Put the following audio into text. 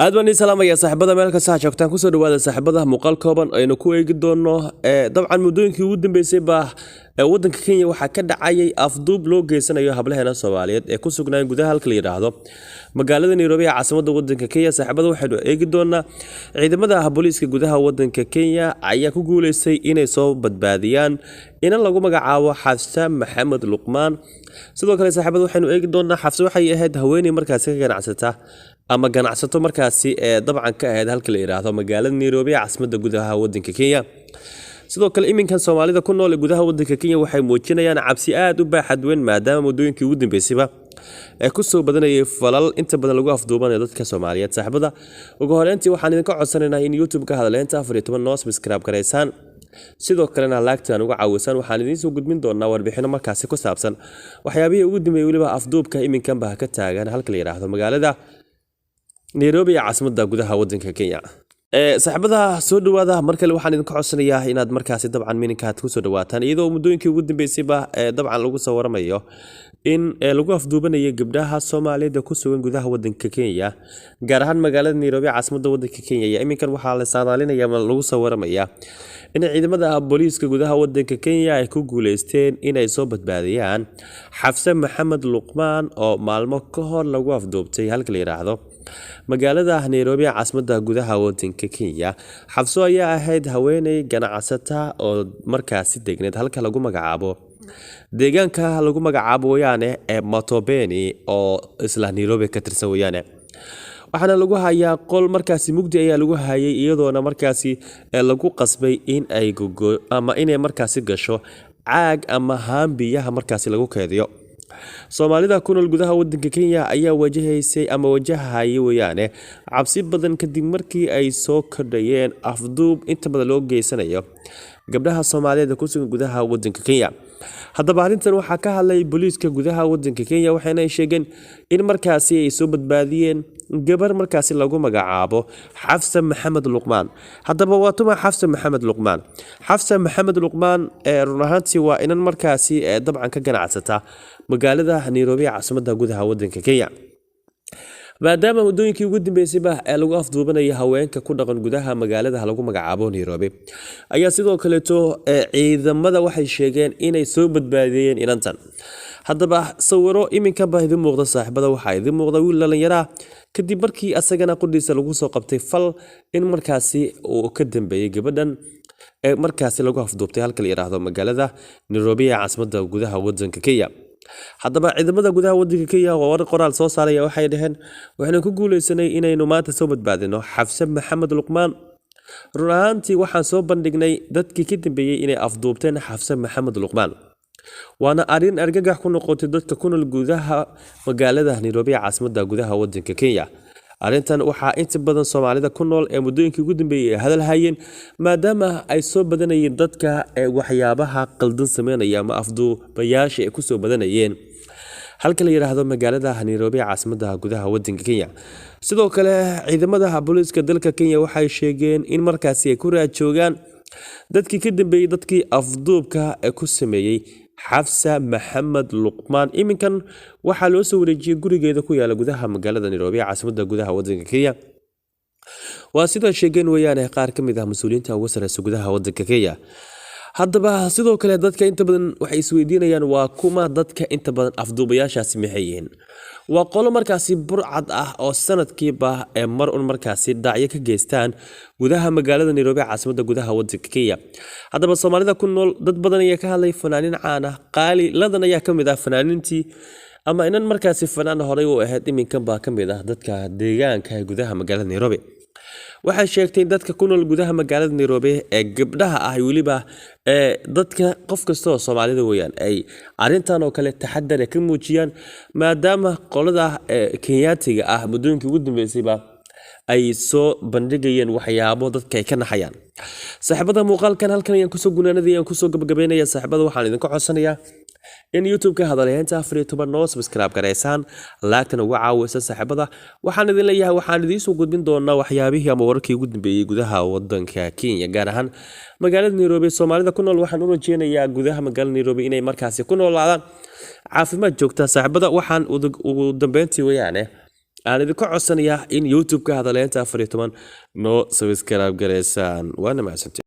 aad baan salaamaya saaxiibada meel kasta joogtaan ku soo dhawaada saaxiibada muuqaal kooban aynu ku eegi doono dabcan muddooyinkii ugu dambeysay wadanka Kenya waxa ka dhacayay afduub loo geysanayo hablaheena Soomaaliyeed ee ku sugnaan gudaha halka la yiraahdo magaalada Nairobi ee caasimadda wadanka Kenya. Saaxiibada waxaynu eegi doonaa ciidamada booliiska gudaha wadanka Kenya ayaa ku guuleystay inay soo badbaadiyaan in lagu magacaabo Xafsa Maxamed Luqmaan. sidoo kale saaxiibada waxaynu eegi doonaa Xafsa waxay ahayd haweeney markaas ka ganacsata ama ganacsato markaasi dabcan ka ahayd halka la yiraahdo magaalada Nairobi ee caasimadda gudaha wadanka Kenya. sidoo kale iminkan Soomaalida ku nool gudaha wadanka Kenya waxay muujinayaan cabsi aad u baaxad weyn maadaama muddooyinkii ugu dambeysay ay ku soo badanayay falal inta badan lagu afduubanayo dadka Soomaaliyeed. saaxiibada ugu horeyntii waxaan idinka codsanaynaa in YouTube ka hadaleenta 14 noo subscribe gareysaan, sidoo kalena laagtaan uga caawisaan. waxaan idin soo gudbin doonaa warbixino markaasi ku saabsan waxyaabihii ugu dambeeyay waliba afduubka iminkan baa ka taagan halka la yiraahdo magaalada Nairobi ee caasimadda gudaha wadanka Kenya. saaxiibada soo dhawaada markale waxaan idinka codsanayaa inaad markaasi dabcan mininkaad ku soo dhawaataan iyadoo muddooyinkii ugu dambeysay dabcan lagu soo waramayo in lagu afduubanayo gabdhaha Soomaaliyeed ku sugan gudaha wadanka Kenya, gaar ahaan magaalada Nairobi ee caasimadda wadanka Kenya. iminkan waxaa la saadaalinayaa ama lagu soo waramayaa in ciidamada booliiska gudaha wadanka Kenya ay ku guuleysteen inay soo badbaadiyaan Xafsa Maxamed Luqmaan oo maalmo ka hor lagu afduubtay halka la yiraahdo magaalada Nairobi ee caasimadda gudaha wadanka Kenya. Xafso ayaa ahayd haweeney ganacsata oo markaasi degneed halka lagu magacaabo deegaanka lagu magacaabo wayaane ee Matobeni oo isla Nairobi ka tirsan wayaane. waxaana lagu hayaa qol markaasi mugdi ayaa lagu hayay iyadoona markaasi lagu qasbay in ay ama inay markaasi gasho caag ama haambiyaha markaasi lagu keediyo. Soomaalida ku nool gudaha wadanka Kenya ayaa wajahaysay ama wajahayay wayaane cabsi badan kadib markii ay soo kordhayeen afduub inta badan loo geysanayo gabdhaha Soomaaliyeed ku sugan gudaha wadanka Kenya. haddaba arrintan waxaa ka hadlay booliiska gudaha wadanka Kenya waxayna sheegeen in markaasi ay soo badbaadiyeen gabar markaasi lagu magacaabo Xafsa Maxamed Luqmaan. haddaba waa tuma Xafsa Maxamed Luqmaan. Xafsa Maxamed Luqmaan run ahaantii waa inan markaasi dabcan ka ganacsata magaalada Nairobi ee caasimadda gudaha wadanka Kenya. maadaama muddooyinkii ugu dambeysay lagu afduubanayo haweenka ku dhaqan gudaha magaalada lagu magacaabo Nairobi ayaa sidoo kale ciidamada waxay sheegeen inay soo badbaadiyeen inantan. haddaba sawiro iminkan baa idin muuqda saaxiibada, waxaa idin muuqda wiil dhalinyaro kadib markii asagana qudhiisa lagu soo qabtay fal in markaasi uu ka dambeeyay gabadhan markaasi lagu afduubtay halka la yiraahdo magaalada Nairobi ee caasimadda gudaha wadanka Kenya. haddaba ciidamada gudaha wadanka Kenya waa war qoraal soo saaray waxay dhaheen waxaan ku guuleysanay inaynu maanta soo badbaadino Xafsa Maxamed Luqmaan. run ahaantii waxaan soo bandhignay dadkii ka dambeeyay inay afduubteen Xafsa Maxamed Luqmaan, waana arrin argagax ku noqotay dadka ku nool gudaha magaalada Nairobi ee caasimadda gudaha wadanka Kenya. arrintan waxaa inta badan Soomaalida ku nool ee muddooyinkii ugu dambeeyay hadal hayeen maadaama ay soo badanayeen dadka waxyaabaha qaldan sameynaya ama afduubayaasha ay ku soo badanayeen halka la yiraahdo magaalada Nairobi ee caasimadda gudaha wadanka Kenya. sidoo kale ciidamada booliiska dalka Kenya waxay sheegeen in markaasi ay ku raajoogaan dadkii ka dambeeyay dadkii afduubka ku sameeyay Xafsa Maxamed Luqmaan. iminkan waxaa loo soo wareejiyay gurigeeda ku yaala gudaha magaalada Nairobi ee caasimadda gudaha wadanka Kenya. waa sida sheegeen wayaane qaar ka mid ah mas'uuliyiinta ugu sareysa gudaha wadanka Kenya. haddaba sidoo kale dadka inta badan waxay isweydiinayaan waa kuma dadka inta badan afduubayaashaasi maxay yihiin. waa qolo markaasi burcad ah oo sanadkiiba mar un markaasi dhacyo ka geystaan gudaha magaalada Nairobi ee caasimadda gudaha wadanka Kenya. haddaba Soomaalida ku nool dad badan ayaa ka hadlay fanaanin caan ah qaali ladan ayaa ka mid ah fanaanintii ama inan markaasi fanaan horay u ahayd iminkan baa ka mid ah dadka deegaanka ee gudaha magaalada Nairobi. waxay sheegtay dadka ku nool gudaha magaalada Nairobi ee gabdhaha ah waliba dadka qof kasta oo Soomaalida weeyaan ay arrintan oo kale taxadar ka muujiyaan maadaama qolada Kenyaatiga ah muddooyinkii ugu dambeysay ay soo bandhigayeen waxyaabo dadka ay ka naxayaan. saaxiibada muuqaalkan halkan ayaan kusoo gunaanadii aan kusoo gabagabeynaya. saaxiibada waxaan idinka codsanayaa in YouTube ka hadaleenta 14 noo subscribe gareysaan, laagtana uga caawisa saaxiibada. waxaan idin leeyahay waxaan idin soo gudbin doonaa waxyaabihii ama wararkii ugu dambeeyay gudaha wadanka Kenya, gaar ahaan magaalada Nairobi. Soomaalida ku nool waxaan u rajeynayaa gudaha magaalada Nairobi inay markaasi ku noolaadaan caafimaad joogta. saaxiibada waxaan ugu dambeyntii wayaane aan idinka codsanayaa in youtube-ka hadaleynta 14 noo subscribe gareysaan waana mahadsantiin